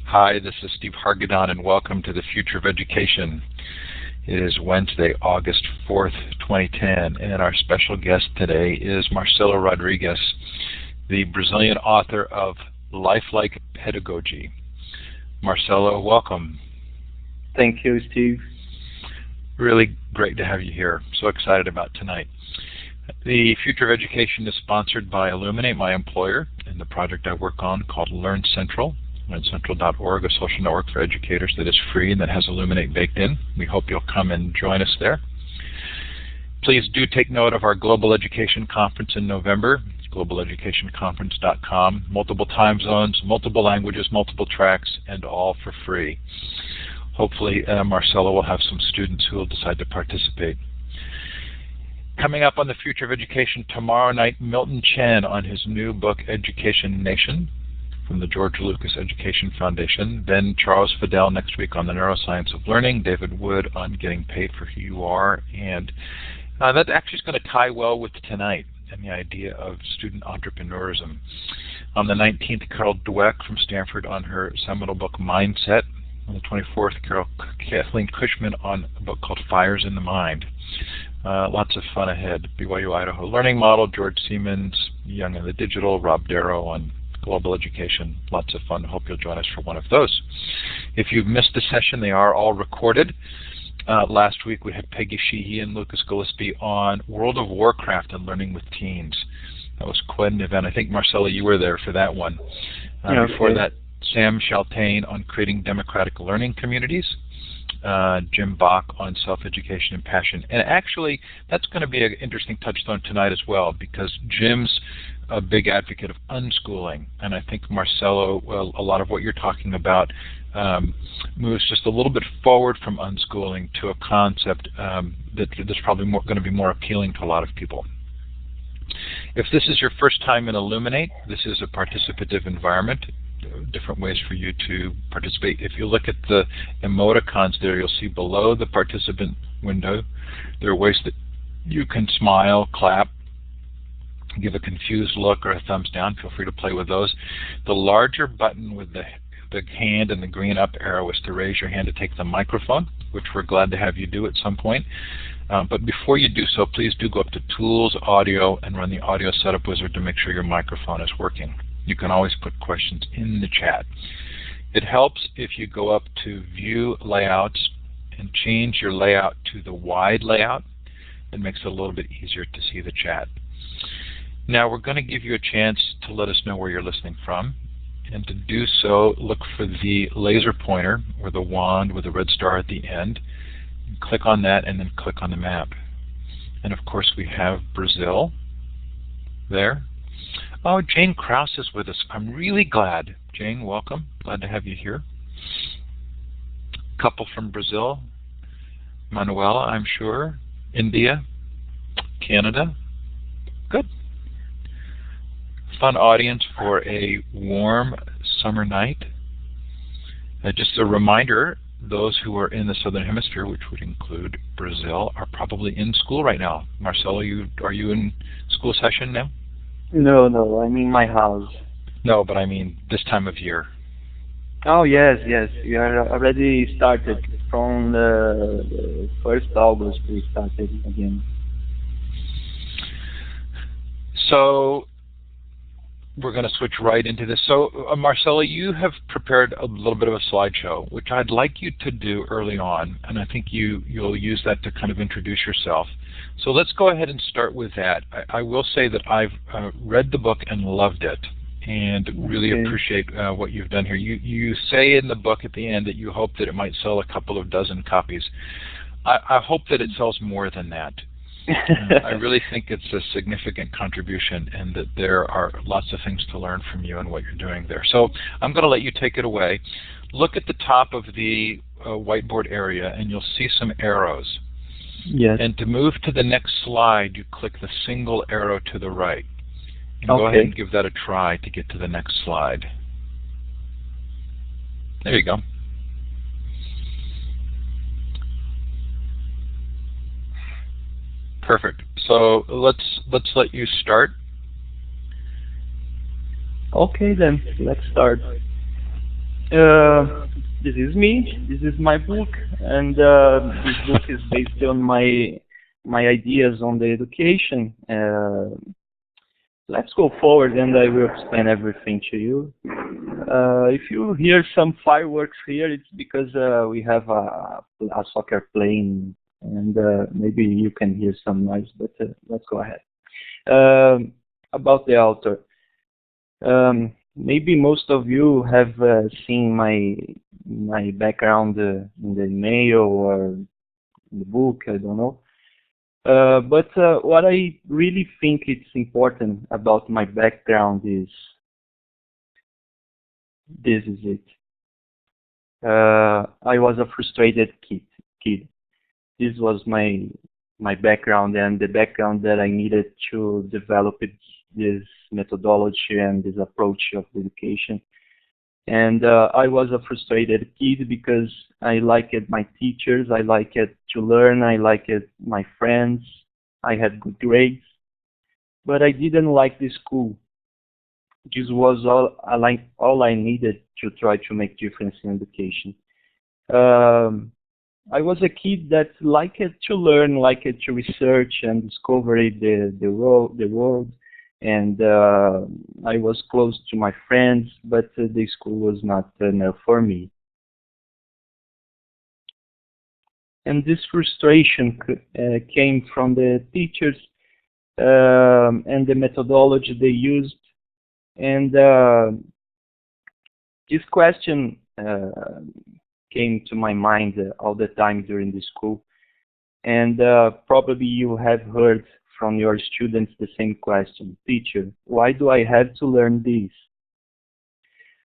Hi, this is Steve Hargadon, and welcome to the Future of Education. It is Wednesday, August 4th, 2010, and our special guest today is Marcelo Rodrigues, the Brazilian author of Lifelike Pedagogy. Marcelo, welcome. Thank you, Steve. Really great to have you here. So excited about tonight. The Future of Education is sponsored by Illuminate, my employer, and the project I work on called Learn Central. LearnCentral.org, a social network for educators that is free and that has Illuminate baked in. We hope you'll come and join us there. Please do take note of our Global Education Conference in November. It's globaleducationconference.com. Multiple time zones, multiple languages, multiple tracks, and all for free. Hopefully, Marcelo will have some students who will decide to participate. Coming up on the Future of Education tomorrow night, Milton Chen on his new book, Education Nation, from the George Lucas Education Foundation. Then Charles Fidel next week on the neuroscience of learning. David Wood on getting paid for who you are. And that actually is going to tie well with tonight and the idea of student entrepreneurism. On the 19th, Carol Dweck from Stanford on her seminal book, Mindset. On the 24th, Kathleen Cushman on a book called Fires in the Mind. Lots of fun ahead. BYU Idaho Learning Model, George Siemens, Young in the Digital, Rob Darrow on Global Education. Lots of fun. Hope you'll join us for one of those. If you've missed a session, they are all recorded. Last week we had Peggy Sheehy and Lucas Gillespie on World of Warcraft and Learning with Teens. That was quite an event. I think, Marcelo, you were there for that one. Before that, Sam Chaltain on creating democratic learning communities. Jim Bach on self-education and passion. And actually, that's going to be an interesting touchstone tonight as well, because Jim's a big advocate of unschooling. And I think, Marcelo, well, a lot of what you're talking about moves just a little bit forward from unschooling to a concept that's probably going to be more appealing to a lot of people. If this is your first time in Illuminate, this is a participative environment. Different ways for you to participate. If you look at the emoticons there, you'll see below the participant window, there are ways that you can smile, clap, give a confused look or a thumbs down. Feel free to play with those. The larger button with the hand and the green up arrow is to raise your hand to take the microphone, which we're glad to have you do at some point. But before you do so, please do go up to Tools, Audio, and run the Audio Setup Wizard to make sure your microphone is working. You can always put questions in the chat. It helps if you go up to View Layouts and change your layout to the wide layout. It makes it a little bit easier to see the chat. Now we're going to give you a chance to let us know where you're listening from. And to do so, look for the laser pointer or the wand with a red star at the end. Click on that and then click on the map. And of course we have Brazil there. Oh, Jane Krause is with us. I'm really glad. Jane, welcome. Glad to have you here. Couple from Brazil. Manuela, I'm sure. India. Canada. Good. Fun audience for a warm summer night. Just a reminder, those who are in the Southern Hemisphere, which would include Brazil, are probably in school right now. Marcelo, are you in school session now? No, I'm in my house. No, but I mean this time of year. Oh, yes. We are already started. From the 1st August we started again. So we're going to switch right into this. So, Marcelo, you have prepared a little bit of a slideshow, which I'd like you to do early on, and I think you'll use that to kind of introduce yourself. So let's go ahead and start with that. I will say that I've read the book and loved it, and really appreciate what you've done here. You say in the book at the end that you hope that it might sell a couple of dozen copies. I hope that it sells more than that. I really think it's a significant contribution, and that there are lots of things to learn from you and what you're doing there. So I'm going to let you take it away. Look at the top of the whiteboard area, and you'll see some arrows. Yes. And to move to the next slide, you click the single arrow to the right. And go ahead and give that a try to get to the next slide. There you go. Perfect. So let's let you start. Okay, then let's start. Uh, this is me. This is my book, and this book is based on my ideas on the education. Let's go forward, and I will explain everything to you. If you hear some fireworks here, it's because we have a soccer playing, and maybe you can hear some noise. But let's go ahead. About the author. Maybe most of you have seen my background in the email or in the book, I don't know. But what I really think it's important about my background is this is it. I was a frustrated kid. This was my background and the background that I needed to develop this methodology and this approach of education. And I was a frustrated kid because I liked my teachers, I liked to learn, I liked my friends, I had good grades, but I didn't like the school. This was all I needed to try to make difference in education. Um, I was a kid that liked to learn, liked to research and discover the world, and I was close to my friends, but the school was not enough for me. And this frustration came from the teachers and the methodology they used, and this question came to my mind all the time during the school. And probably you have heard from your students the same question. Teacher, why do I have to learn this?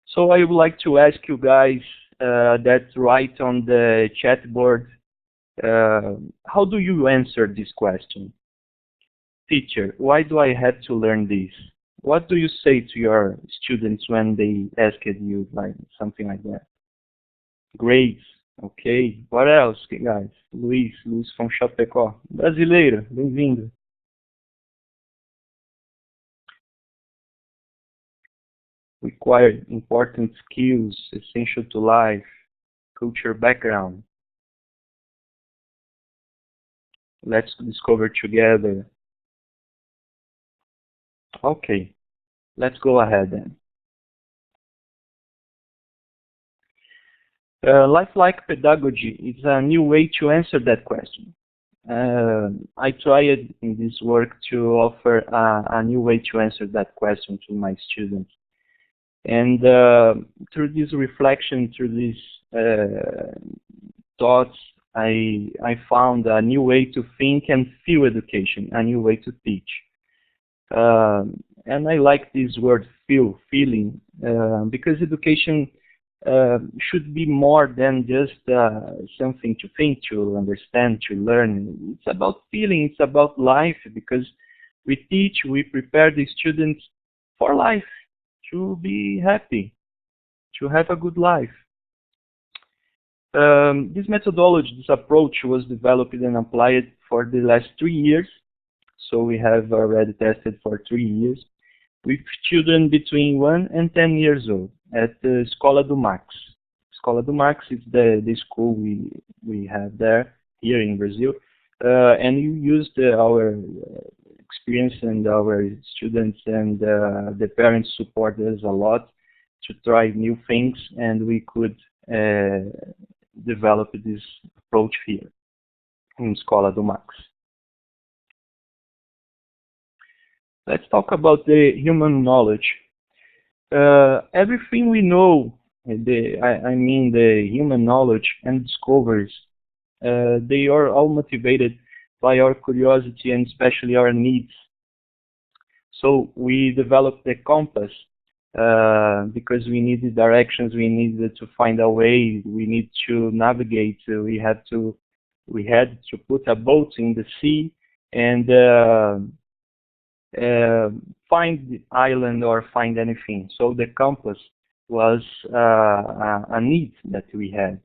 So I would like to ask you guys that write on the chat board, how do you answer this question? Teacher, why do I have to learn this? What do you say to your students when they ask you like something like that? Grades. Ok. What else, guys? Luiz from Chapecó. Brasileiro, bem-vindo. Require important skills, essential to life, culture background. Let's discover together. Okay, let's go ahead then. Lifelike pedagogy is a new way to answer that question. I tried in this work to offer a new way to answer that question to my students. And through this reflection, through these thoughts, I found a new way to think and feel education, a new way to teach. And I like this word feeling, because education should be more than just something to think, to understand, to learn. It's about feeling, it's about life, because we teach, we prepare the students for life, to be happy, to have a good life. This methodology, this approach was developed and applied for the last 3 years. So we have already tested for 3 years with children between 1 and 10 years old at the Escola do Max. Escola do Max is the school we have there, here in Brazil. And we used our experience and our students and the parents supported us a lot to try new things, and we could develop this approach here in Escola do Max. Let's talk about the human knowledge. Everything we know, I mean the human knowledge and discoveries, they are all motivated by our curiosity and especially our needs. So we developed the compass because we needed directions, we needed to find a way, we need to navigate, we had to put a boat in the sea and find the island or find anything. So the compass was a need that we had.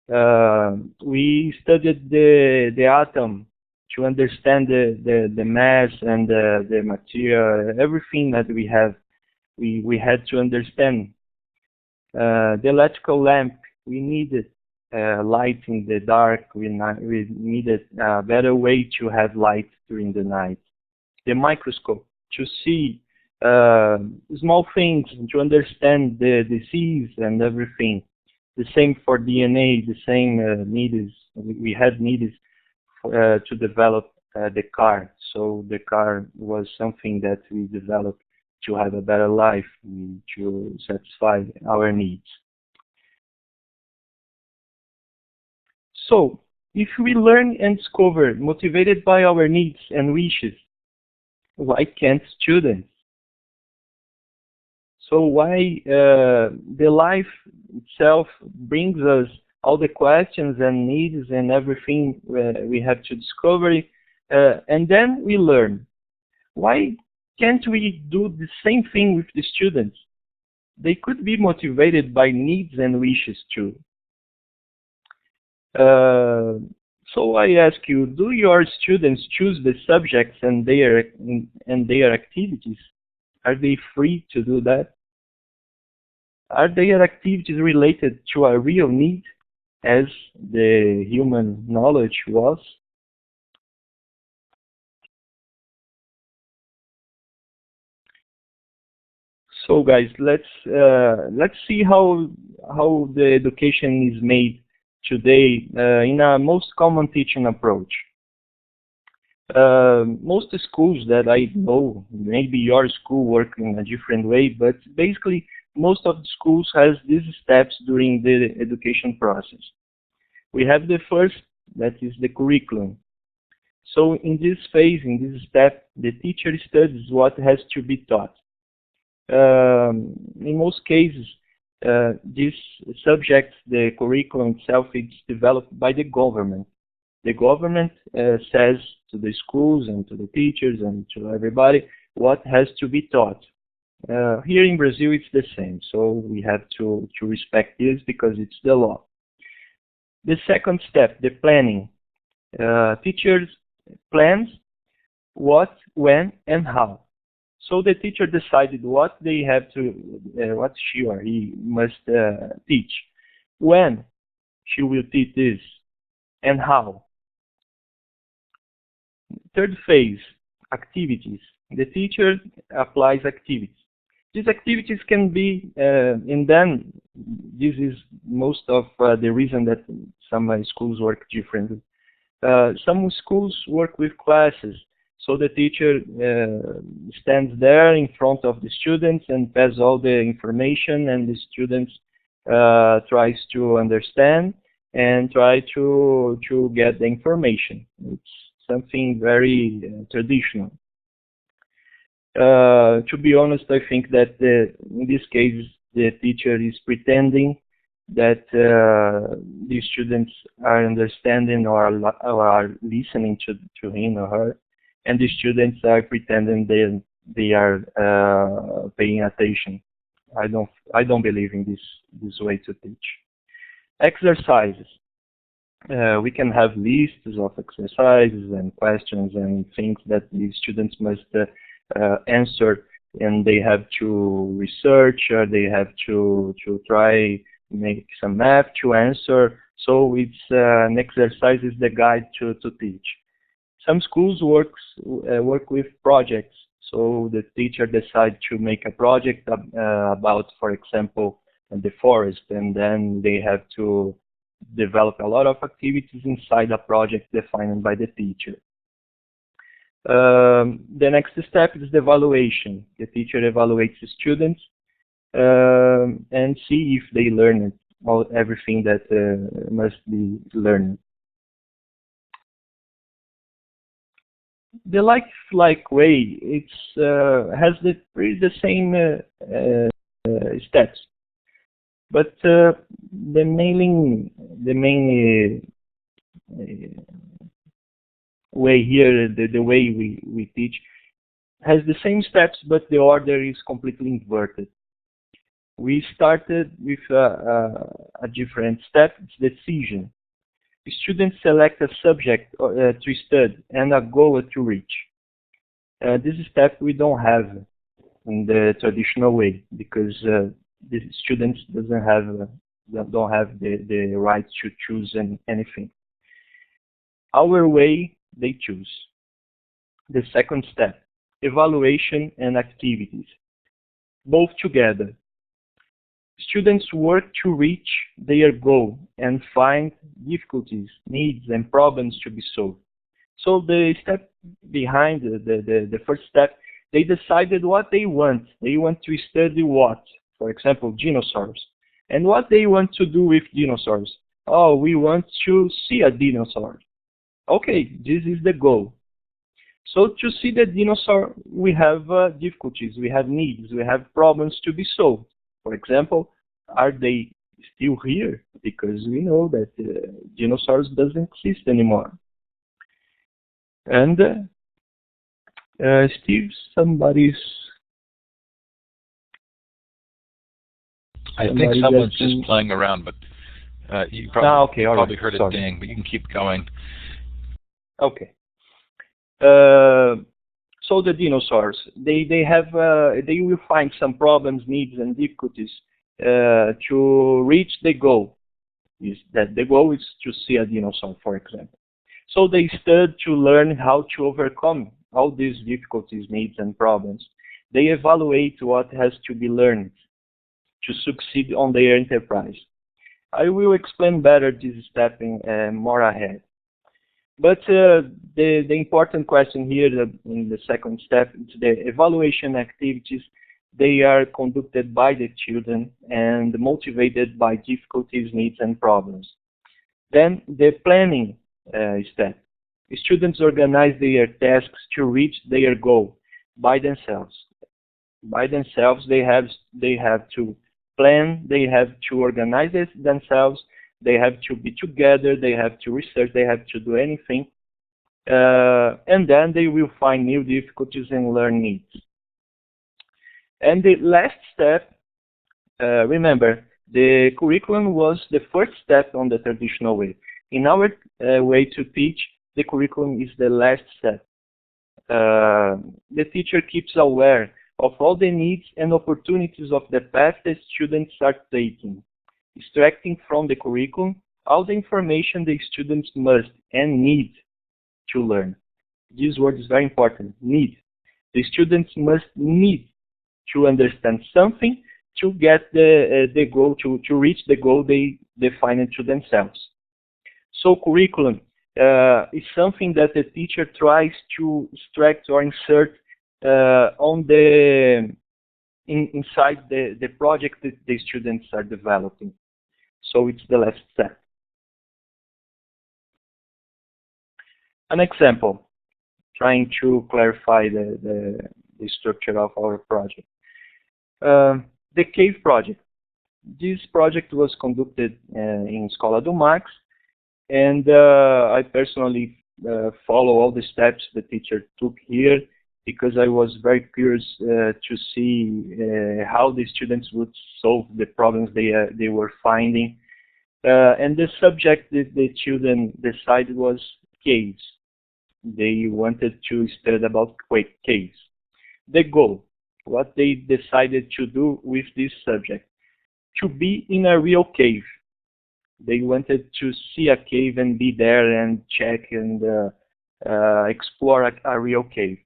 We studied the atom to understand the mass and the material, everything that we have We had to understand the electrical lamp. We needed light in the dark. We needed a better way to have light during the night. The microscope to see small things, to understand the disease and everything. The same for DNA, the same needs. We had needs to develop the car. So the car was something that we developed to have a better life, to satisfy our needs. So, if we learn and discover motivated by our needs and wishes, why can't students? So why the life itself brings us all the questions and needs and everything we have to discover, and then we learn. Why can't we do the same thing with the students? They could be motivated by needs and wishes too. So I ask you, do your students choose the subjects and their activities? Are they free to do that? Are their activities related to a real need, as the human knowledge was? So guys, let's see how the education is made today in a most common teaching approach. Most schools that I know, maybe your school work in a different way, but basically most of the schools has these steps during the education process. We have the first, that is the curriculum. So in this phase, in this step, the teacher studies what has to be taught. In most cases, these subjects, the curriculum itself, is developed by the government. The government says to the schools and to the teachers and to everybody what has to be taught. Here in Brazil, it's the same, so we have to respect this because it's the law. The second step, the planning. Teachers plans what, when, and how. So the teacher decided what they have to, what she or he must teach, when she will teach this, and how. Third phase, activities. The teacher applies activities. These activities can be, and then this is most of the reason that some schools work differently. Some schools work with classes. So the teacher stands there in front of the students and passes all the information, and the students tries to understand and try to get the information. It's something very traditional. To be honest, I think that in this case the teacher is pretending that the students are understanding or are listening to him or her, and the students are pretending they are paying attention. I don't believe in this way to teach. Exercises. We can have lists of exercises and questions and things that the students must answer, and they have to research, or they have to try make some math to answer. So it's an exercise is the guide to teach. Some schools work with projects. So the teacher decides to make a project about, for example, the forest, and then they have to develop a lot of activities inside a project defined by the teacher. The next step is the evaluation. The teacher evaluates the students and see if they learn everything that must be learned. The Lifelike way, has the same steps, but the main way here, the way we teach, has the same steps, but the order is completely inverted. We started with a different step, it's decision. The students select a subject to study and a goal to reach. This step we don't have. in the traditional way, because the students don't have the right to choose anything. Our way, they choose. The second step, evaluation and activities, both together. Students work to reach their goal and find difficulties, needs, and problems to be solved. So the step behind the first step, they decided what they want. They want to study what? For example, dinosaurs. And what they want to do with dinosaurs? Oh, we want to see a dinosaur. Okay, this is the goal. So to see the dinosaur, we have difficulties, we have needs, we have problems to be solved. For example, are they still here? Because we know that dinosaurs doesn't exist anymore. And Steve, somebody's... I think someone's just playing around, but you probably heard it ding, but you can keep going. Okay. So the dinosaurs, they will find some problems, needs, and difficulties to reach the goal. Is that the goal is to see a dinosaur, for example. So they study to learn how to overcome all these difficulties, needs, and problems. They evaluate what has to be learned to succeed on their enterprise. I will explain better this step more ahead. But the important question here in the second step is the evaluation activities. They are conducted by the children and motivated by difficulties, needs, and problems. Then the planning step. Students organize their tasks to reach their goal by themselves. By themselves, they have to plan, they have to organize it themselves, they have to be together, they have to research, they have to do anything. And then they will find new difficulties and learn needs. And the last step, remember, the curriculum was the first step on the traditional way. In our way to teach, the curriculum is the last step. The teacher keeps aware of all the needs and opportunities of the path that students are taking, extracting from the curriculum all the information the students must and need to learn. This word is very important, need. The students must need to understand something to get the goal, to reach the goal they define to themselves. So curriculum is something that the teacher tries to extract or insert inside the project that the students are developing. So it's the last step. An example, trying to clarify the structure of our project. The cave project. This project was conducted in Escola do Max, and I personally follow all the steps the teacher took here because I was very curious to see how the students would solve the problems they were finding. And the subject that the children decided was caves. They wanted to study about caves. The goal, what they decided to do with this subject, to be in a real cave. They wanted to see a cave and be there and check and explore a real cave.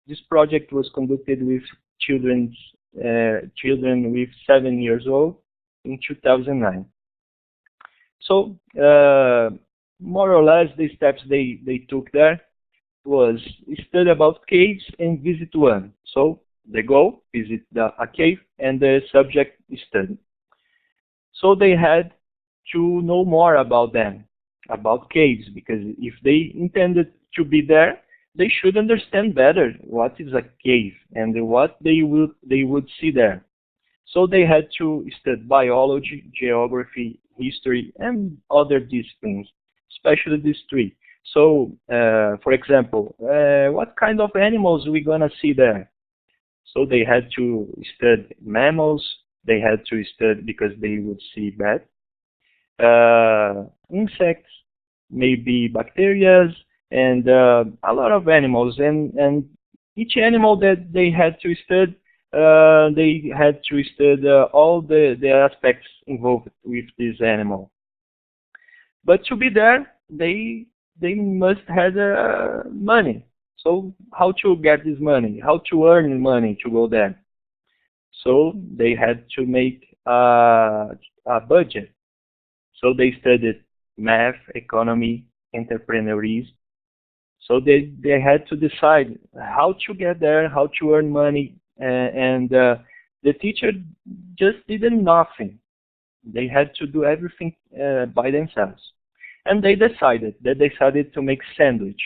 This project was conducted with children with 7 years old in 2009. So, more or less, the steps they took there was study about caves and visit one. So, the goal, visit a cave, and the subject study. So they had to know more about them, about caves, because if they intended to be there, they should understand better what is a cave and what they would see there. So they had to study biology, geography, history, and other disciplines, especially these three. So, for example, what kind of animals are we gonna see there? So they had to study mammals, they had to study because they would see bats, insects, maybe bacteria, and a lot of animals. And each animal that they had to study they had to study all the aspects involved with this animal. But to be there, they must have money. So how to get this money? How to earn money to go there? So they had to make a budget. So they studied math, economy, entrepreneurism. So they had to decide how to get there, how to earn money, and the teacher just did nothing. They had to do everything by themselves. And they decided to make sandwich.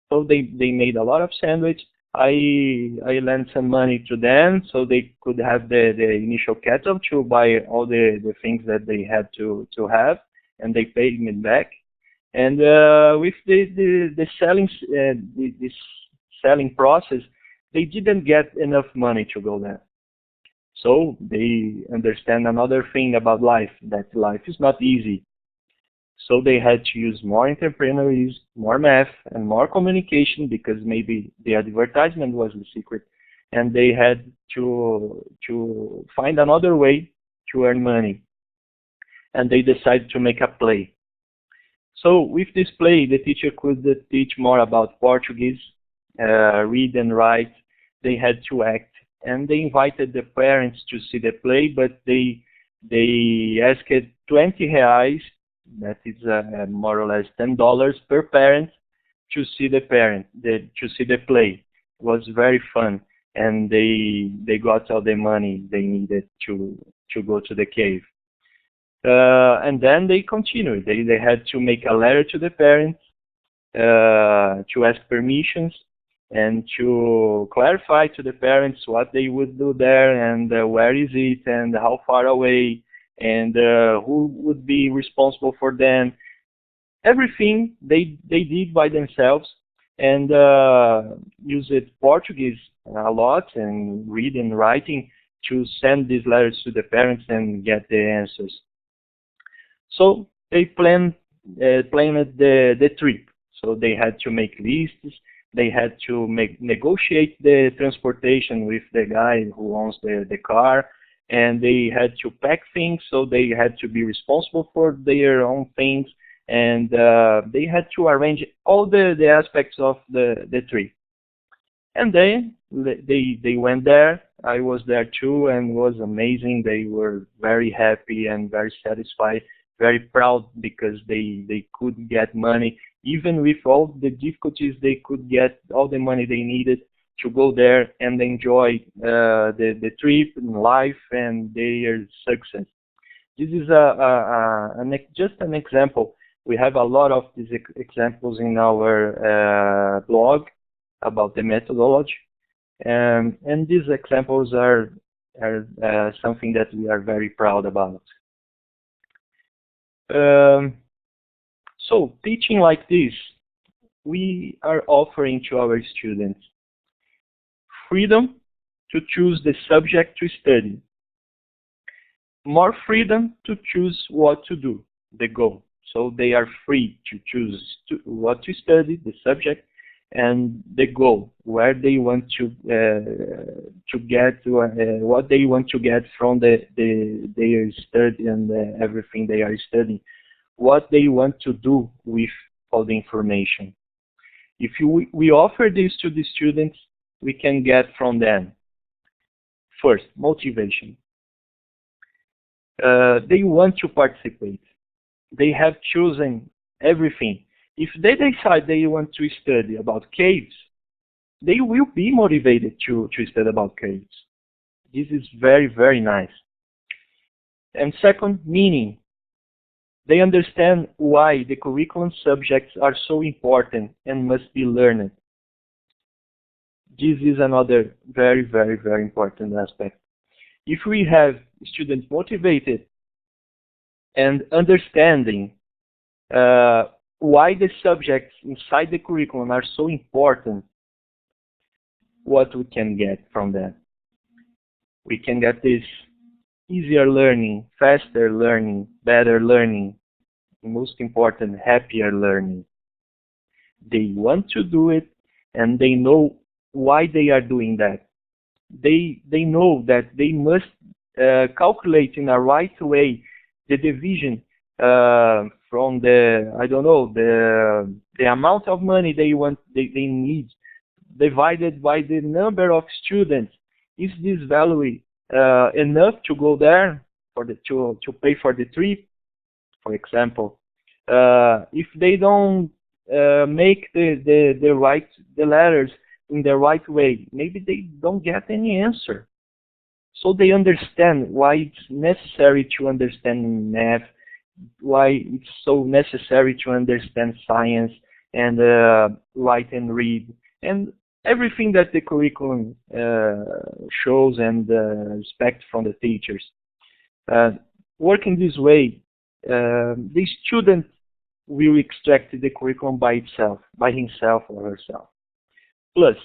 So they made a lot of sandwich. I lent some money to them so they could have the initial capital to buy all the things that they had to have, and they paid me back. And with the selling this selling process, they didn't get enough money to go there. So they understand another thing about life, that life is not easy. So they had to use more entrepreneurism, more math, and more communication because maybe the advertisement was the secret. And they had to find another way to earn money. And they decided to make a play. So with this play, the teacher could teach more about Portuguese, read and write. They had to act. And they invited the parents to see the play, but they asked 20 reais, that is more or less $10 per parent, to see to see the play. It was very fun, and they got all the money they needed to go to the cave. And then they continued. They had to make a letter to the parents to ask permissions and to clarify to the parents what they would do there and where is it and how far away and who would be responsible for them. Everything they did by themselves and used Portuguese a lot and reading and writing to send these letters to the parents and get the answers. So they planned the trip. So they had to make lists. They had to negotiate the transportation with the guy who owns the car, and they had to pack things. So they had to be responsible for their own things, and they had to arrange all the aspects of the trip. And then they went there. I was there too, and it was amazing. They were very happy and very satisfied, very proud because they could get money. Even with all the difficulties, they could get all the money they needed to go there and enjoy the trip and life and their success. This is just an example. We have a lot of these examples in our blog about the methodology, and these examples are something that we are very proud about. So teaching like this, we are offering to our students freedom to choose the subject to study, more freedom to choose what to do, the goal. So they are free to choose what to study, the subject, and the goal, where they want to get, what they want to get from their study and everything they are studying, what they want to do with all the information. If we offer this to the students, we can get from them, first, motivation. They want to participate. They have chosen everything. If they decide they want to study about caves, they will be motivated to study about caves. This is very, very nice. And second, meaning. They understand why the curriculum subjects are so important and must be learned. This is another very, very, very important aspect. If we have students motivated and understanding why the subjects inside the curriculum are so important, what we can get from that? We can get this easier learning, faster learning, better learning, most important, happier learning. They want to do it and they know why they are doing that. they know that they must calculate in a right way the division from the, I don't know, the amount of money they need divided by the number of students. Is this value enough to go there for to pay for the trip, for example? If they don't make the letters in the right way, maybe they don't get any answer. So they understand why it's necessary to understand math, why it's so necessary to understand science and write and read, and everything that the curriculum shows and expect from the teachers. Working this way, the student will extract the curriculum by itself, by himself or herself. Plus,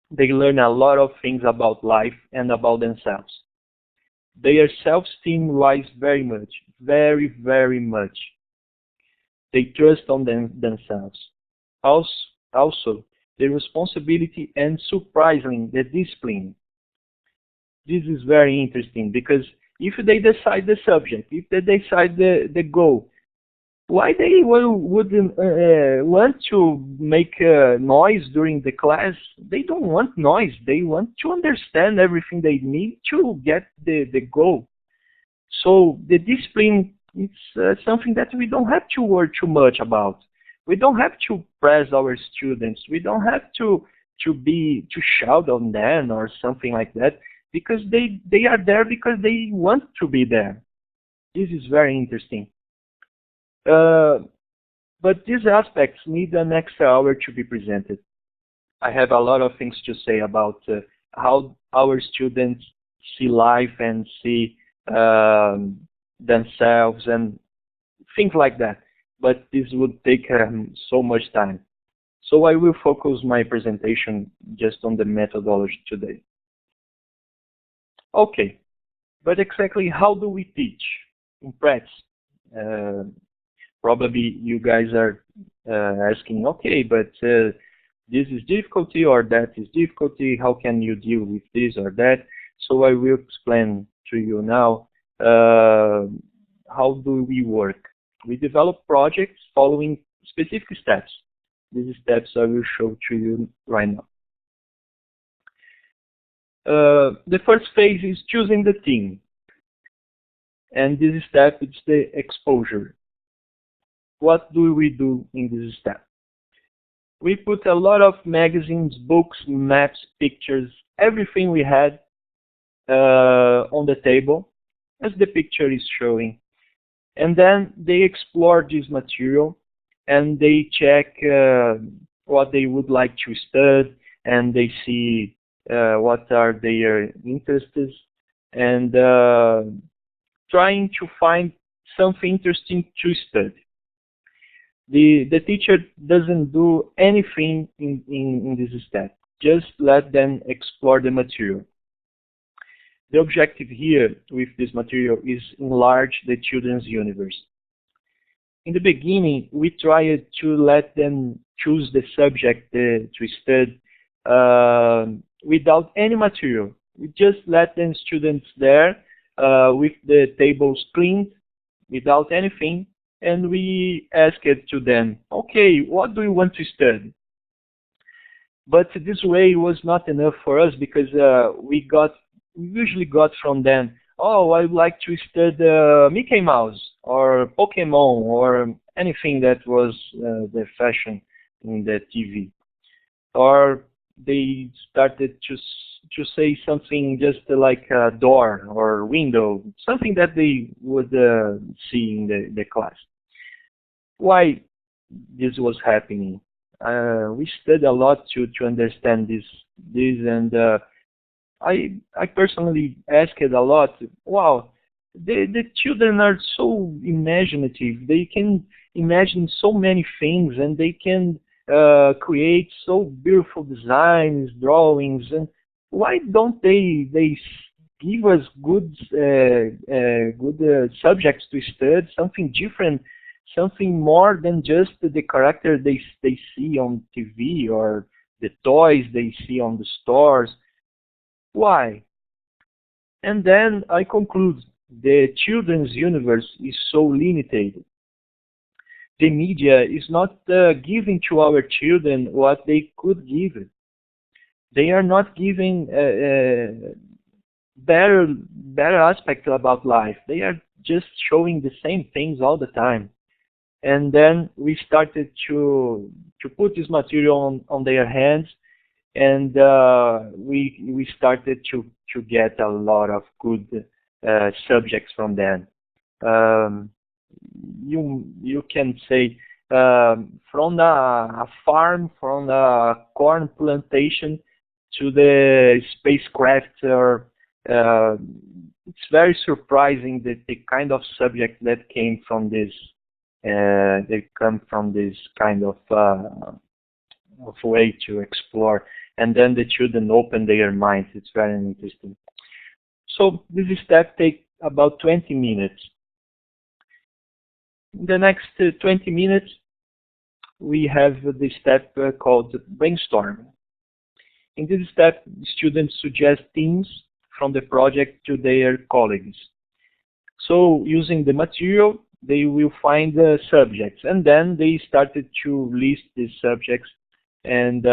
they learn a lot of things about life and about themselves. Their self-esteem rise very much, very, very much. They trust on themselves. Also, the responsibility and surprisingly, the discipline. This is very interesting because if they decide the subject, if they decide the goal, why they wouldn't want to make noise during the class? They don't want noise. They want to understand everything they need to get the goal. So the discipline is something that we don't have to worry too much about. We don't have to press our students. We don't have to shout on them or something like that, because they are there because they want to be there. This is very interesting. But these aspects need an extra hour to be presented. I have a lot of things to say about how our students see life and see themselves and things like that. But this would take so much time. So I will focus my presentation just on the methodology today. Okay, but exactly how do we teach in practice? Probably you guys are asking, okay, but this is difficulty or that is difficulty. How can you deal with this or that? So I will explain to you now how do we work. We develop projects following specific steps. These steps I will show to you right now. The first phase is choosing the theme. And this step is the exposure. What do we do in this step? We put a lot of magazines, books, maps, pictures, everything we had on the table, as the picture is showing. And then they explore this material and they check what they would like to study, and they see what are their interests, and trying to find something interesting to study. The teacher doesn't do anything in this step. Just let them explore the material. The objective here with this material is enlarge the children's universe. In the beginning, we tried to let them choose the subject to study without any material. We just let the students there with the tables cleaned, without anything, and we asked it to them, okay, what do you want to study? But this way was not enough for us, because we usually got from them, oh, I would like to study Mickey Mouse or Pokemon or anything that was the fashion in the TV. Or they started to say something just like a door or window, something that they would see in the class. Why this was happening? We studied a lot to understand this and I personally asked a lot, wow, the children are so imaginative. They can imagine so many things, and they can create so beautiful designs, drawings, and why don't they give us good subjects to study, something different, something more than just the character they see on TV or the toys they see on the stores? Why? And then I conclude, the children's universe is so limited. The media is not giving to our children what they could give. They are not giving better aspects about life. They are just showing the same things all the time. And then we started to put this material on their hands, and we started to get a lot of good subjects from them. Um, you can say from a farm, from a corn plantation to the spacecraft, or it's very surprising that the kind of subject that came from this, they come from this kind of way to explore, and then the children open their minds. It's very interesting. So this step takes about 20 minutes. In the next 20 minutes, we have the step called Brainstorm. In this step, students suggest themes from the project to their colleagues. So using the material, they will find the subjects, and then they started to list these subjects and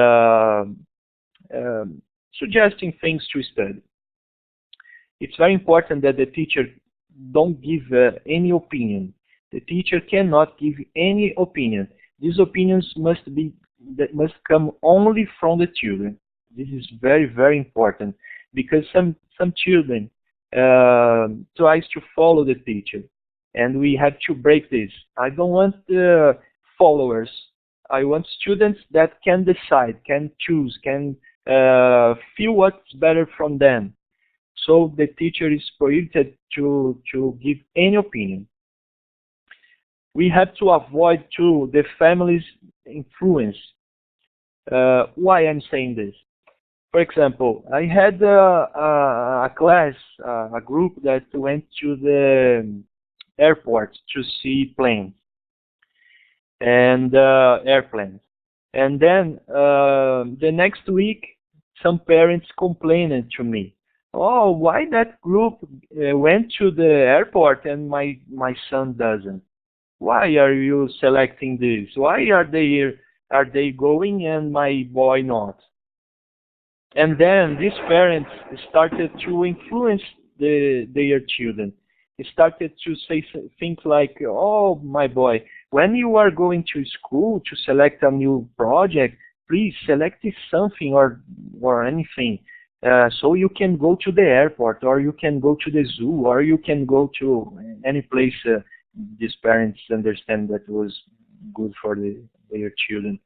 suggesting things to study. It's very important that the teacher don't give any opinion. The teacher cannot give any opinion. These opinions must come only from the children. This is very, very important, because some children tries to follow the teacher, and we have to break this. I don't want followers. I want students that can decide, can choose, can feel what's better from them. So the teacher is prohibited to give any opinion. We have to avoid too the family's influence. Why I'm saying this? For example, I had a class, a group that went to the airport to see planes and airplanes. And then the next week, some parents complained to me, "Oh, why that group went to the airport and my son doesn't? Why are you selecting this? Why are they going and my boy not?" And then these parents started to influence their children. They started to say things like, "Oh, my boy, when you are going to school to select a new project, please select something or anything, so you can go to the airport, or you can go to the zoo, or you can go to any place." These parents understand that was good for their children.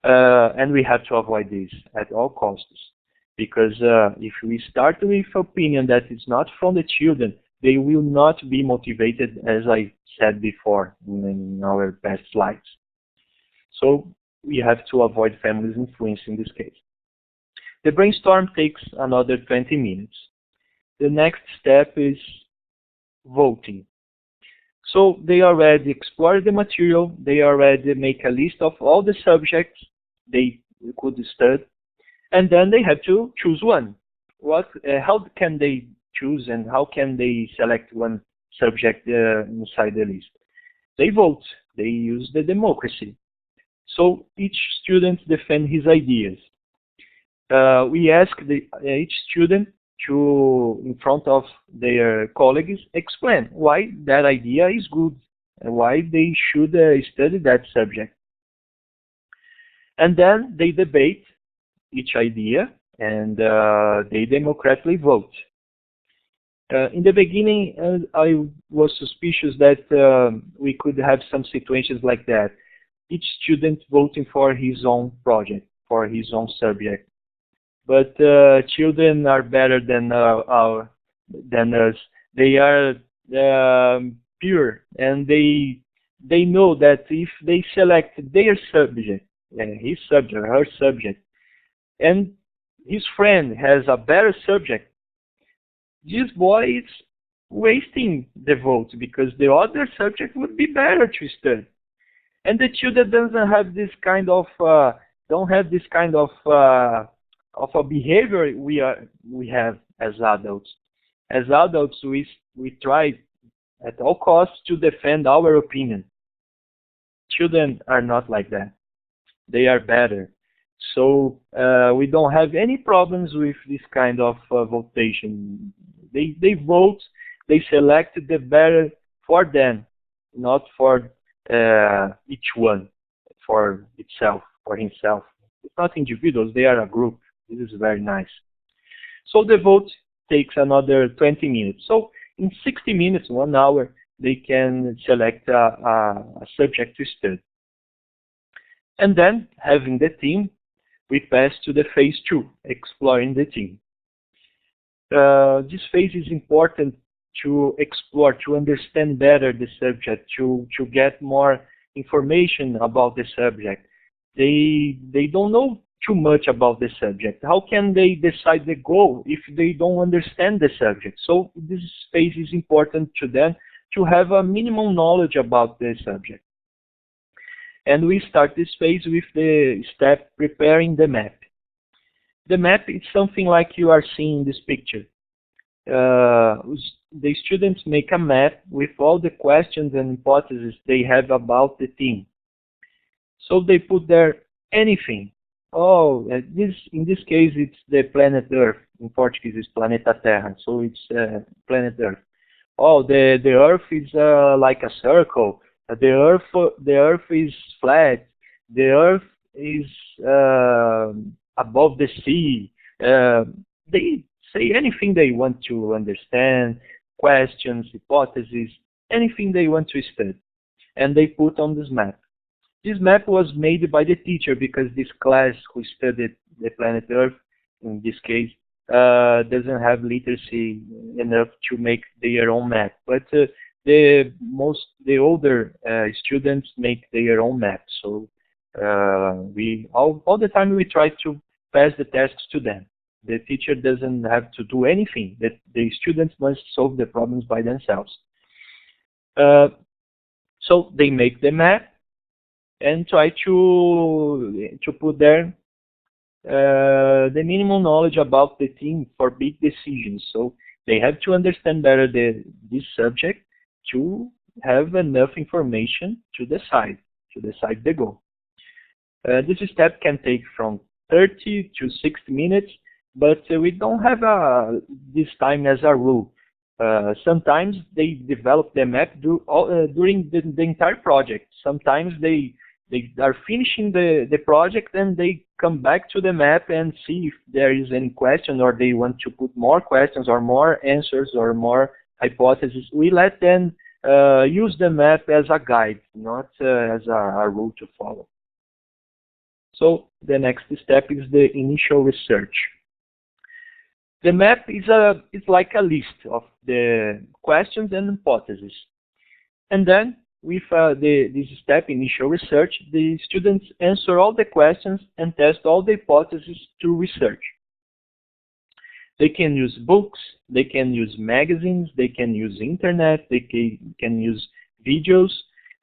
And we have to avoid this at all costs. Because if we start with opinion that is not from the children, they will not be motivated, as I said before in our past slides. So we have to avoid families' influence in this case. The brainstorm takes another 20 minutes. The next step is voting. So they already explored the material, they already make a list of all the subjects they could study, and then they have to choose one. How can they choose, and how can they select one subject inside the list? They vote. They use the democracy. So each student defends his ideas. We ask each student to, in front of their colleagues, explain why that idea is good and why they should study that subject. And then they debate each idea, and they democratically vote. In the beginning, I was suspicious that we could have some situations like that. Each student voting for his own project, for his own subject. But children are better than us. They are pure, and they know that if they select their subject, his subject, her subject, and his friend has a better subject, this boy is wasting the vote, because the other subject would be better to study. And the children doesn't have this kind of of a behavior we have as adults. As adults, we try at all costs to defend our opinion. Children are not like that. They are better. So we don't have any problems with this kind of votation. They vote, they select the better for them, not for each one, for itself, for himself. It's not individuals, they are a group. This is very nice. So the vote takes another 20 minutes. So in 60 minutes, 1 hour, they can select a subject to study. And then, having the team, we pass to the phase 2, exploring the team. This phase is important to explore, to understand better the subject, to get more information about the subject. They don't know too much about the subject. How can they decide the goal if they don't understand the subject? So this phase is important to them to have a minimum knowledge about the subject. And we start this phase with the step preparing the map. The map is something like you are seeing in this picture. The students make a map with all the questions and hypotheses they have about the theme. So they put there anything. Oh, in this case, it's the planet Earth. In Portuguese, it's Planeta Terra. So it's planet Earth. Oh, the Earth is like a circle. The Earth is flat. The Earth is above the sea. They say anything they want to understand, questions, hypotheses, anything they want to study, and they put on this map. This map was made by the teacher because this class who studied the planet Earth, in this case, doesn't have literacy enough to make their own map. But the older students make their own map. So we all the time we try to pass the tasks to them. The teacher doesn't have to do anything. The students must solve the problems by themselves. So they make the map and try to put there the minimum knowledge about the theme for big decisions. So they have to understand better this subject to have enough information to decide the goal. This step can take from 30 to 60 minutes, but we don't have this time as a rule. Sometimes they develop the map during the entire project. Sometimes they are finishing the project and they come back to the map and see if there is any question, or they want to put more questions or more answers or more hypotheses. We let them use the map as a guide, not as a rule to follow. So the next step is the initial research. The map is like a list of the questions and hypotheses. And then with this step, initial research, the students answer all the questions and test all the hypotheses through research. They can use books, they can use magazines, they can use internet, they can use videos,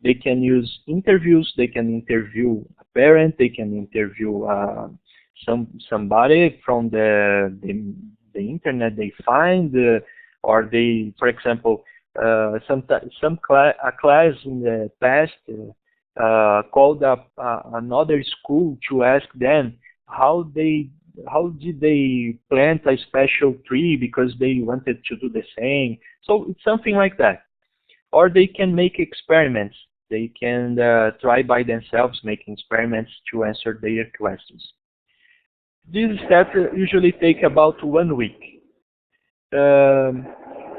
they can use interviews, they can interview a parent, they can interview somebody from the internet they find, or they, for example, a class in the past called up another school to ask them how did they plant a special tree because they wanted to do the same. So it's something like that. Or they can make experiments. They can try by themselves making experiments to answer their questions. These steps usually take about 1 week.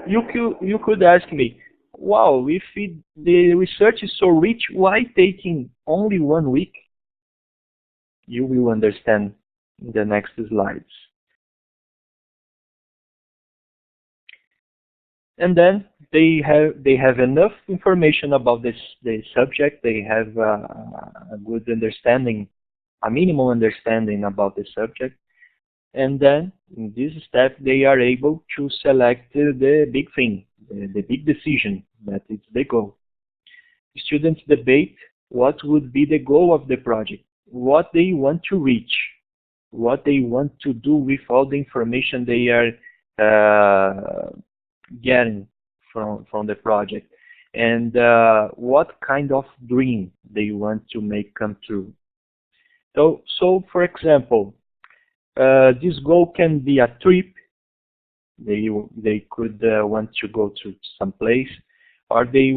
You could ask me, wow, if the research is so rich, why taking only 1 week? You will understand in the next slides. And then they have enough information about the subject. They have a good understanding, a minimal understanding about the subject. And then in this step, they are able to select the big thing, the big decision that is the goal. Students debate what would be the goal of the project, what they want to reach. what they want to do with all the information they are getting from the project, and what kind of dream they want to make come true. So for example, this goal can be a trip. They could want to go to some place, or they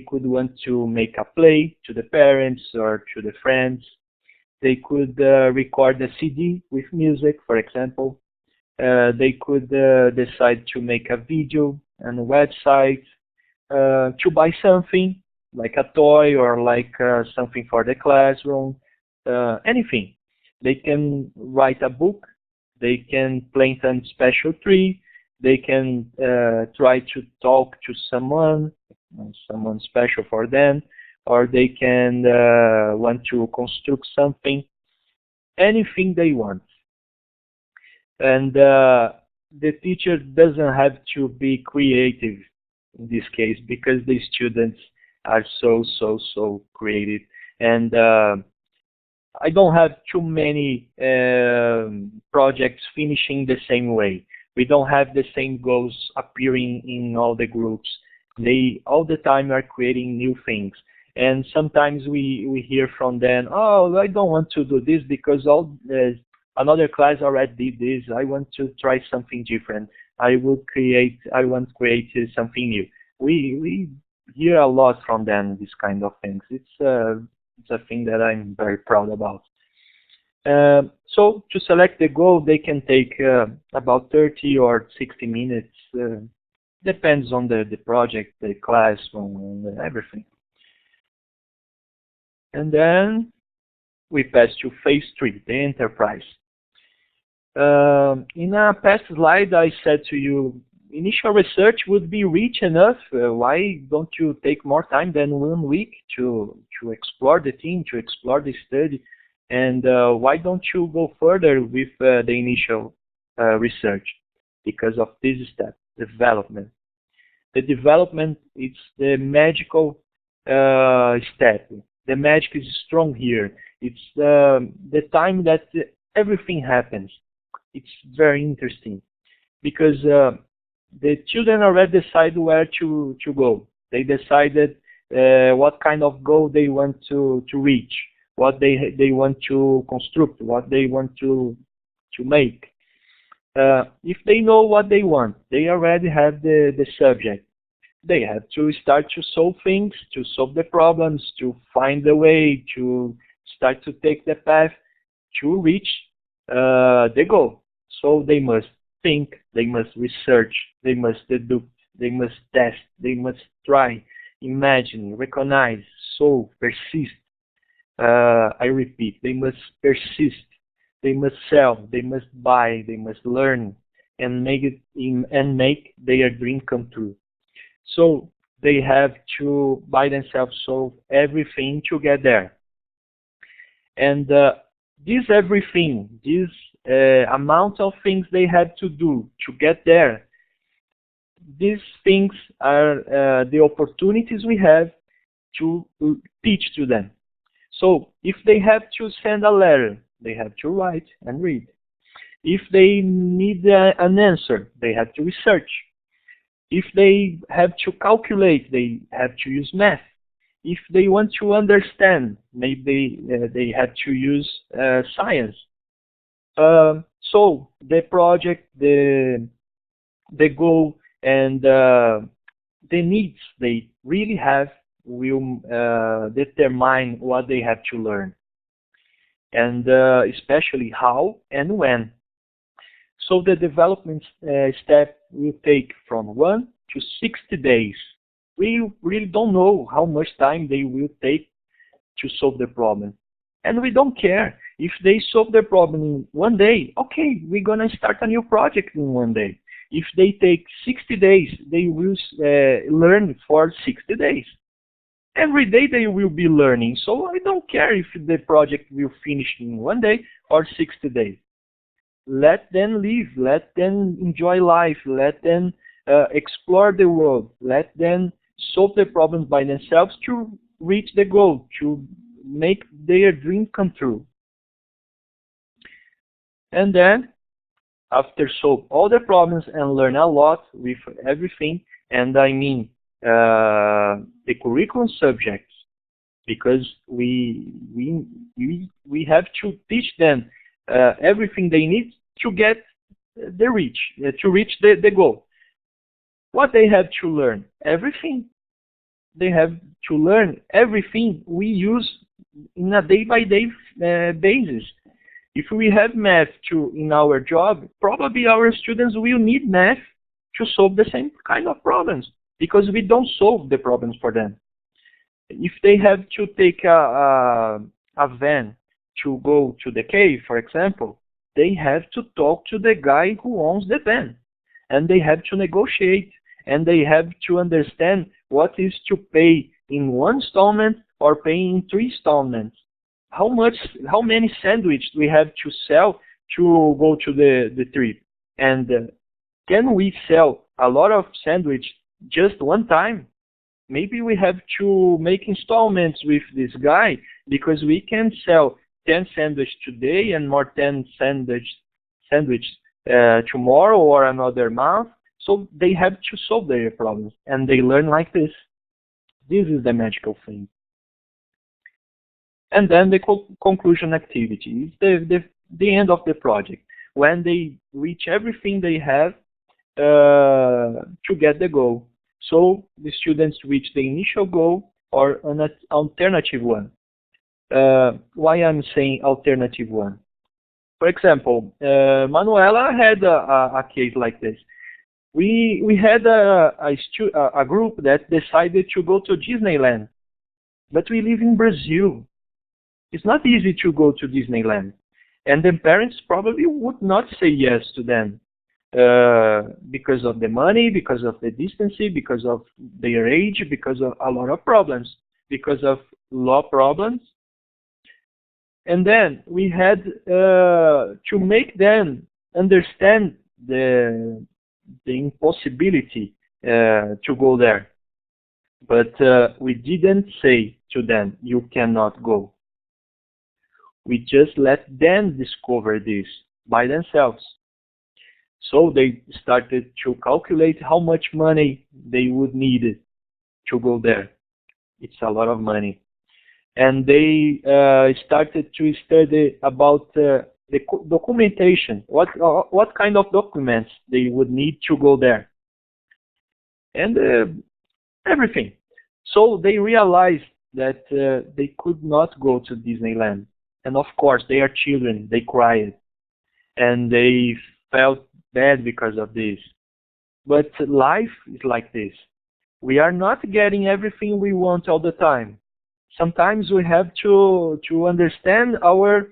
could want to make a play to the parents or to the friends. They could record a CD with music, for example. They could decide to make a video and a website, to buy something like a toy or like something for the classroom, anything. They can write a book. They can plant a special tree. They can try to talk to someone special for them, or they can want to construct something, anything they want. And the teacher doesn't have to be creative in this case, because the students are so creative. And I don't have too many projects finishing the same way. We don't have the same goals appearing in all the groups. They all the time are creating new things. And sometimes we hear from them, oh, I don't want to do this because another class already did this. I want to try something different. I want to create something new. We hear a lot from them, this kind of things. It's a thing that I'm very proud about. So to select the goal, they can take about 30 or 60 minutes. Depends on the project, the class, on everything. And then we pass to phase 3, the enterprise. In a past slide, I said to you, initial research would be rich enough. Why don't you take more time than 1 week to explore the team, to explore the study? And why don't you go further with the initial research? Because of this step, development. The development is the magical step. The magic is strong here. It's the time that everything happens. It's very interesting because the children already decide where to go. They decided what kind of goal they want to reach, what they want to construct, what they want to make. If they know what they want, they already have the subject. They have to start to solve things, to solve the problems, to find a way, to start to take the path to reach the goal. So they must think, they must research, they must deduct, they must test, they must try, imagine, recognize, solve, persist. I repeat, they must persist, they must sell, they must buy, they must learn, and make their dream come true. So they have to, by themselves, solve everything to get there. And this everything, this amount of things they have to do to get there, these things are the opportunities we have to teach to them. So if they have to send a letter, they have to write and read. If they need an answer, they have to research. If they have to calculate, they have to use math. If they want to understand, maybe they have to use science. So the project, the goal, and the needs they really have will determine what they have to learn, and especially how and when. So the development step will take from 1 to 60 days. We really don't know how much time they will take to solve the problem. And we don't care. If they solve the problem in 1 day, okay, we're going to start a new project in 1 day. If they take 60 days, they will learn for 60 days. Every day they will be learning. So I don't care if the project will finish in 1 day or 60 days. Let them live, let them enjoy life, let them explore the world, let them solve the problems by themselves to reach the goal, to make their dream come true. And then, after solve all the problems and learn a lot with everything, and I mean the curriculum subjects, because we have to teach them everything they need to get the reach to reach the goal. What they have to learn? Everything. They have to learn everything we use in a day-by-day basis. If we have math in our job, probably our students will need math to solve the same kind of problems, because we don't solve the problems for them. If they have to take a van to go to the cave, for example, they have to talk to the guy who owns the van, and they have to negotiate, and they have to understand what is to pay in one installment or paying in 3 installments. How many sandwiches we have to sell to go to the trip, and can we sell a lot of sandwich just one time? Maybe we have to make installments with this guy, because we can sell 10 sandwiches today and more 10 sandwich tomorrow or another month. So they have to solve their problems, and they learn like this. This is the magical thing. And then the conclusion activity is the end of the project, when they reach everything they have to get the goal. So the students reach the initial goal or an alternative one. Why I'm saying alternative one? For example, Manuela had a case like this. We had a group that decided to go to Disneyland, but we live in Brazil. It's not easy to go to Disneyland, and the parents probably would not say yes to them because of the money, because of the distance, because of their age, because of a lot of problems, because of law problems. And then we had to make them understand the impossibility to go there. But we didn't say to them, you cannot go. We just let them discover this by themselves. So they started to calculate how much money they would need to go there. It's a lot of money. And they started to study about the documentation, what kind of documents they would need to go there, and everything. So they realized that they could not go to Disneyland. And of course, they are children, they cried, and they felt bad because of this. But life is like this. We are not getting everything we want all the time. Sometimes we have to understand our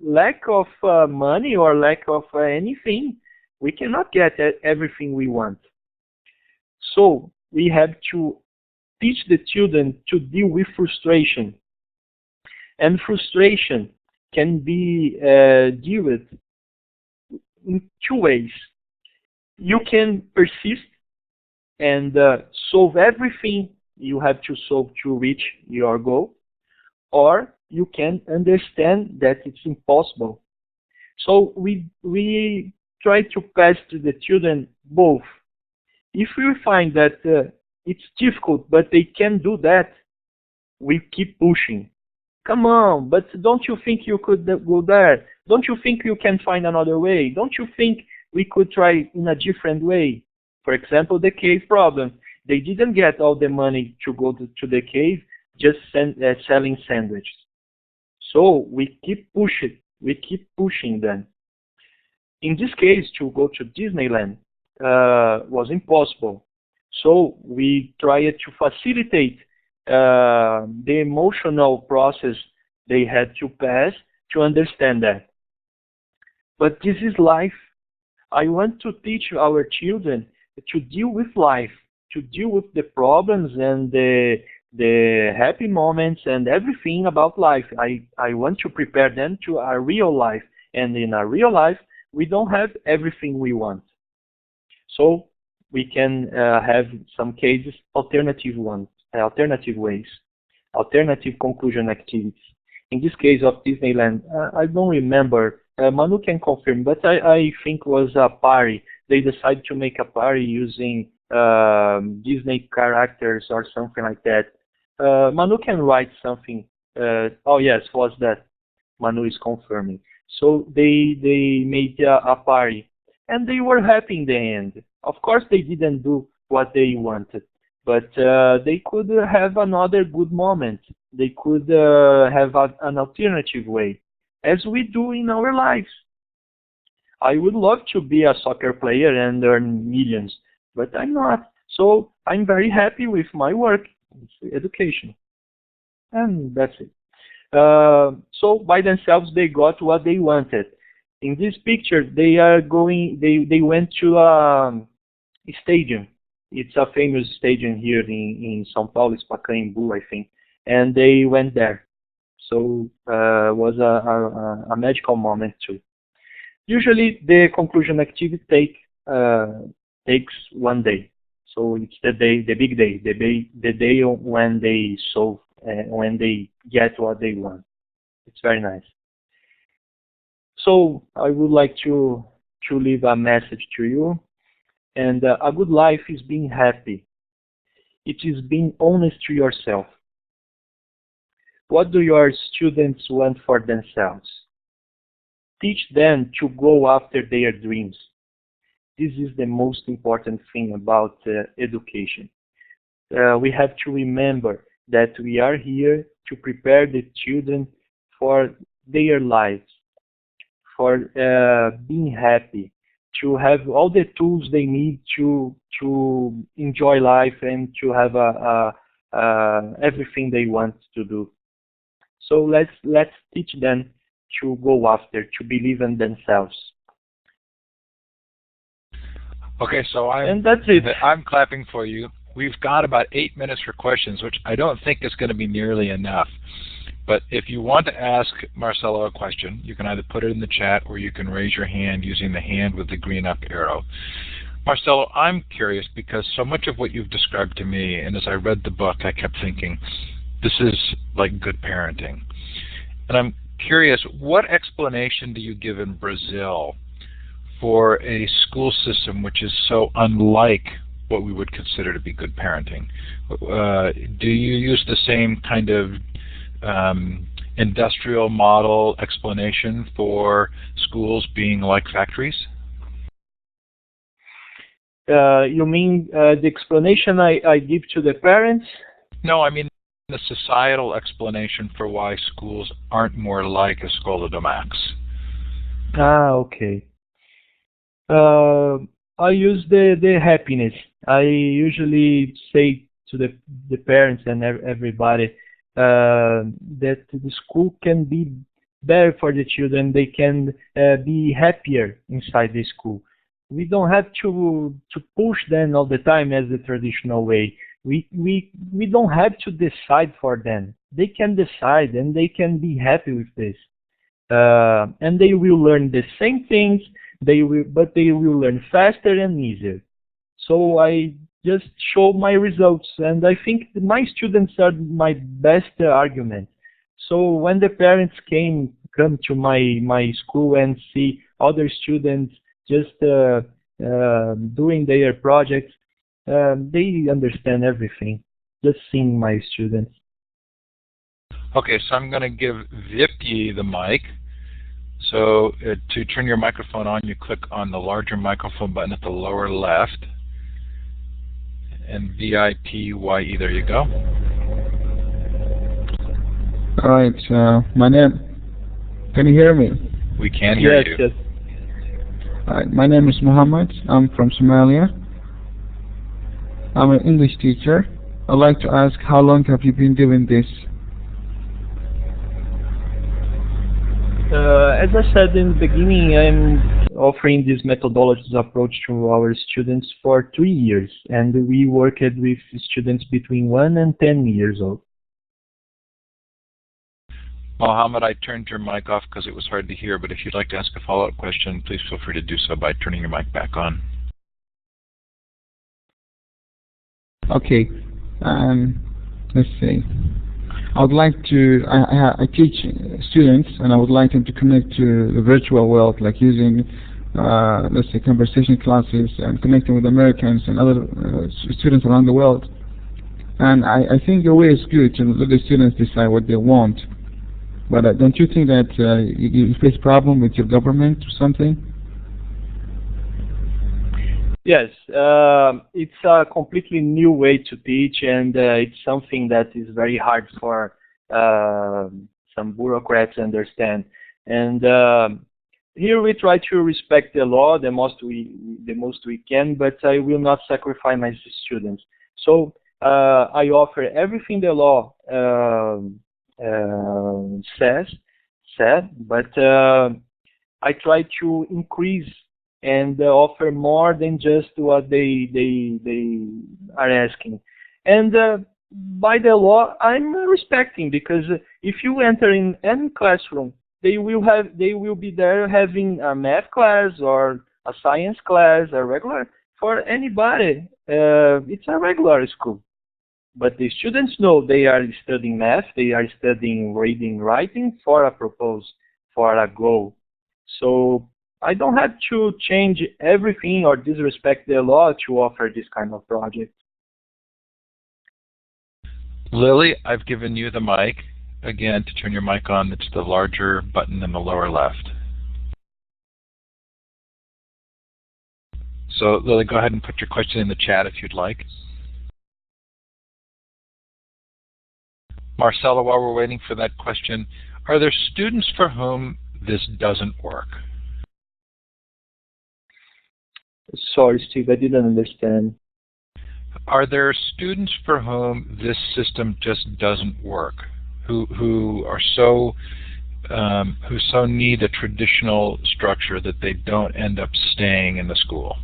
lack of money or lack of anything. We cannot get everything we want. So we have to teach the children to deal with frustration. And frustration can be dealt with in 2 ways. You can persist and solve everything you have to solve to reach your goal, or you can understand that it's impossible. So we try to pass to the children both. If we find that it's difficult, but they can do that, we keep pushing. Come on, but don't you think you could go there? Don't you think you can find another way? Don't you think we could try in a different way? For example, the cave problem. They didn't get all the money to go to the cave, just selling sandwiches. So we keep pushing them. In this case, to go to Disneyland was impossible. So we tried to facilitate the emotional process they had to pass to understand that. But this is life. I want to teach our children to deal with life, to deal with the problems and the happy moments and everything about life. I want to prepare them to a real life. And in a real life, we don't have everything we want. So we can have some cases, alternative ways, alternative conclusion activities. In this case of Disneyland, I don't remember Manu can confirm, but I think was a party. They decided to make a party using Disney characters or something like that. Manu can write something. Oh yes, was that. Manu is confirming. So they made a party, and they were happy in the end. Of course, they didn't do what they wanted, but they could have another good moment. They could have an alternative way, as we do in our lives. I would love to be a soccer player and earn millions, but I'm not. So I'm very happy with my work, it's education, and that's it. So by themselves, they got what they wanted. In this picture, they are going. They went to a stadium. It's a famous stadium here in São Paulo, it's Pacaembu, I think, and they went there. So was a magical moment too. Usually, the conclusion activity takes one day. So it's the day, the big day, the day when they solve, when they get what they want. It's very nice. So I would like to leave a message to you. And a good life is being happy. It is being honest to yourself. What do your students want for themselves? Teach them to go after their dreams. This is the most important thing about education. We have to remember that we are here to prepare the children for their lives, for being happy, to have all the tools they need to enjoy life and to have everything they want to do. So let's teach them to go after, to believe in themselves. Okay, so and that's it. I'm clapping for you. We've got about 8 minutes for questions, which I don't think is going to be nearly enough. But if you want to ask Marcelo a question, you can either put it in the chat or you can raise your hand using the hand with the green up arrow. Marcelo, I'm curious because so much of what you've described to me, and as I read the book, I kept thinking, this is like good parenting. And I'm curious, what explanation do you give in Brazil for a school system which is so unlike what we would consider to be good parenting? Do you use the same kind of industrial model explanation for schools being like factories? You mean the explanation I give to the parents? No, I mean the societal explanation for why schools aren't more like a Escola do Max. Okay. I use the happiness. I usually say to the parents and everybody that the school can be better for the children. They can be happier inside the school. We don't have to push them all the time as the traditional way. We don't have to decide for them. They can decide and they can be happy with this. And they will learn the same things, but they will learn faster and easier. So I just show my results, and I think my students are my best argument. So when the parents come to my school and see other students just doing their projects, they understand everything, just seeing my students. Okay, so I'm going to give Vipy the mic. So to turn your microphone on, you click on the larger microphone button at the lower left. And VIPYE, there you go. All right, my name, can you hear me? We can hear you. Yes. All right, my name is Muhammad. I'm from Somalia. I'm an English teacher. I'd like to ask, how long have you been doing this? As I said in the beginning, I'm offering this methodologies approach to our students for 3 years, and we worked with students between 1 and 10 years old. Mohammed, I turned your mic off because it was hard to hear, but if you'd like to ask a follow-up question, please feel free to do so by turning your mic back on. Okay, let's see. I would like to, I teach students, and I would like them to connect to the virtual world, like using, let's say, conversation classes and connecting with Americans and other students around the world. And I think your way is good to let the students decide what they want. But don't you think that you face a problem with your government or something? Yes, it's a completely new way to teach, and it's something that is very hard for some bureaucrats to understand. And here we try to respect the law the most we can, but I will not sacrifice my students. So I offer everything the law said, but I try to increase and offer more than just what they are asking. And by the law, I'm respecting, because if you enter in any classroom, they will be there having a math class or a science class, a regular, for anybody. It's a regular school. But the students know they are studying math, they are studying reading, writing for a purpose, for a goal. So I don't have to change everything or disrespect the law to offer this kind of project. Lily, I've given you the mic. Again, to turn your mic on, it's the larger button in the lower left. So Lily, go ahead and put your question in the chat if you'd like. Marcelo, while we're waiting for that question, are there students for whom this doesn't work? Sorry, Steve, I didn't understand. Are there students for whom this system just doesn't work, who are so who so need a traditional structure that they don't end up staying in the school?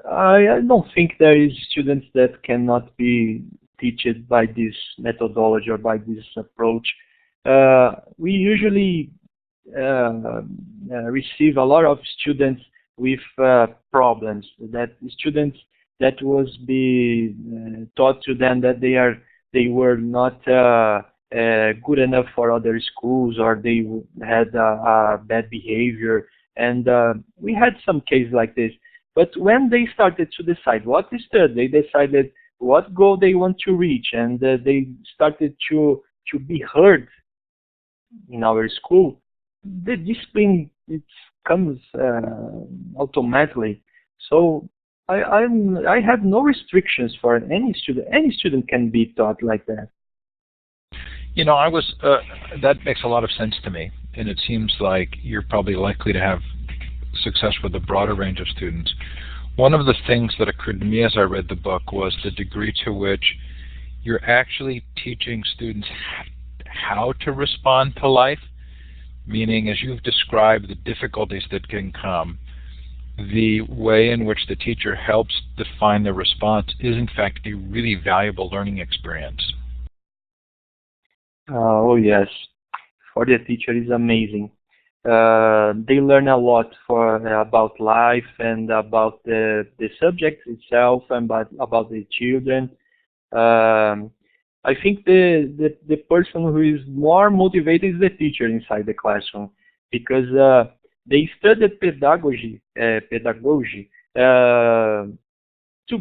I don't think there is students that cannot be taught by this methodology or by this approach. We usually receive a lot of students with problems, that students that was be taught to them that they were not good enough for other schools, or they had bad behavior, and we had some cases like this. But when they started to decide what to study, they decided what goal they want to reach, and they started to be heard in our school. The discipline, it comes automatically. So I have no restrictions for any student. Any student can be taught like that. You know, that makes a lot of sense to me, and it seems like you're probably likely to have success with a broader range of students. One of the things that occurred to me as I read the book was the degree to which you're actually teaching students how to respond to life, meaning, as you've described the difficulties that can come, the way in which the teacher helps define the response is in fact a really valuable learning experience. Oh yes, for the teacher is amazing. They learn a lot about life and about the subject itself and about the children. I think the person who is more motivated is the teacher inside the classroom, because they studied pedagogy to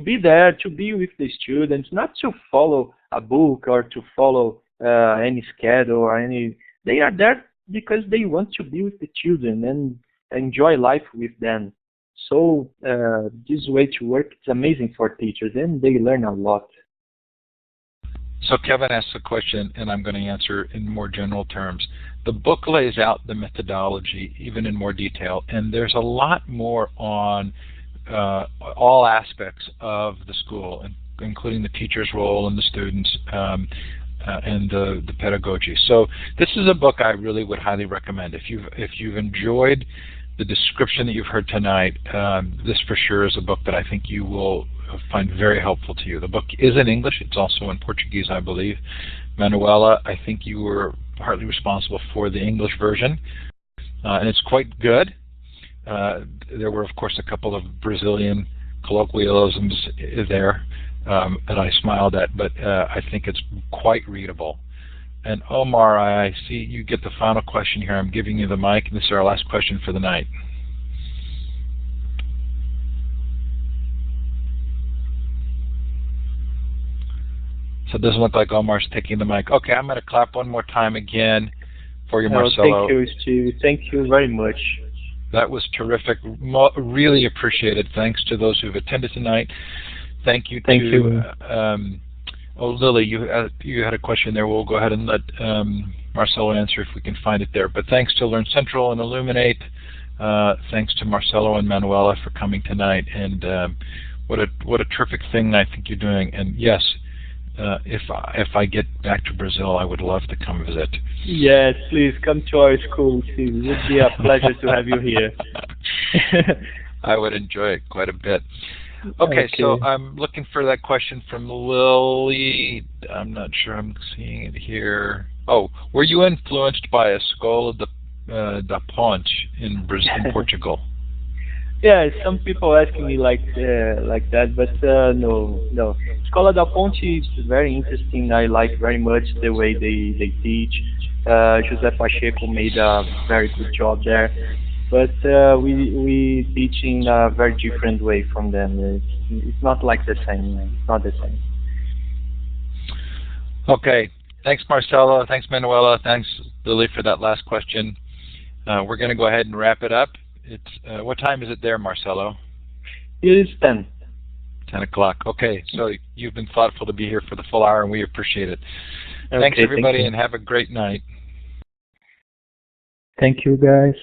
be there, to be with the students, not to follow a book or to follow any schedule or any. They are there because they want to be with the children and enjoy life with them. So this way to work is amazing for teachers, and they learn a lot. So Kevin asked a question, and I'm going to answer in more general terms. The book lays out the methodology even in more detail, and there's a lot more on all aspects of the school, including the teacher's role and the students and the pedagogy. So this is a book I really would highly recommend. If you've enjoyed the description that you've heard tonight, this for sure is a book that I think you will find very helpful to you. The book is in English. It's also in Portuguese, I believe. Manuela, I think you were partly responsible for the English version, and it's quite good. There were, of course, a couple of Brazilian colloquialisms there, that I smiled at, but I think it's quite readable. And Omar, I see you get the final question here. I'm giving you the mic, and this is our last question for the night. So it doesn't look like Omar's taking the mic. Okay, I'm going to clap one more time again for you, Marcelo. Thank you, Steve. Thank you very much. That was terrific. Really appreciated. Thanks to those who've attended tonight. Thank you. Thank you. Oh, Lily, you had a question there. We'll go ahead and let Marcelo answer if we can find it there. But thanks to Learn Central and Illuminate. Thanks to Marcelo and Manuela for coming tonight. And what a terrific thing I think you're doing. And yes, if I get back to Brazil, I would love to come visit. Yes, please come to our school, Steve. It would be a pleasure to have you here. I would enjoy it quite a bit. Okay, so I'm looking for that question from Lily. I'm not sure I'm seeing it here. Oh, were you influenced by a Escola da Ponte in Portugal? Yeah, some people asking me like that, but no. Escola da Ponte is very interesting. I like very much the way they teach. José Pacheco made a very good job there. But we teach in a very different way from them. It's not like the same. It's not the same. Okay. Thanks, Marcelo. Thanks, Manuela. Thanks, Lily, for that last question. We're going to go ahead and wrap it up. It's what time is it there, Marcelo? It is 10. 10 o'clock. Okay. So you've been thoughtful to be here for the full hour, and we appreciate it. Okay, thanks, everybody, thank you. and have a great night. Thank you, guys.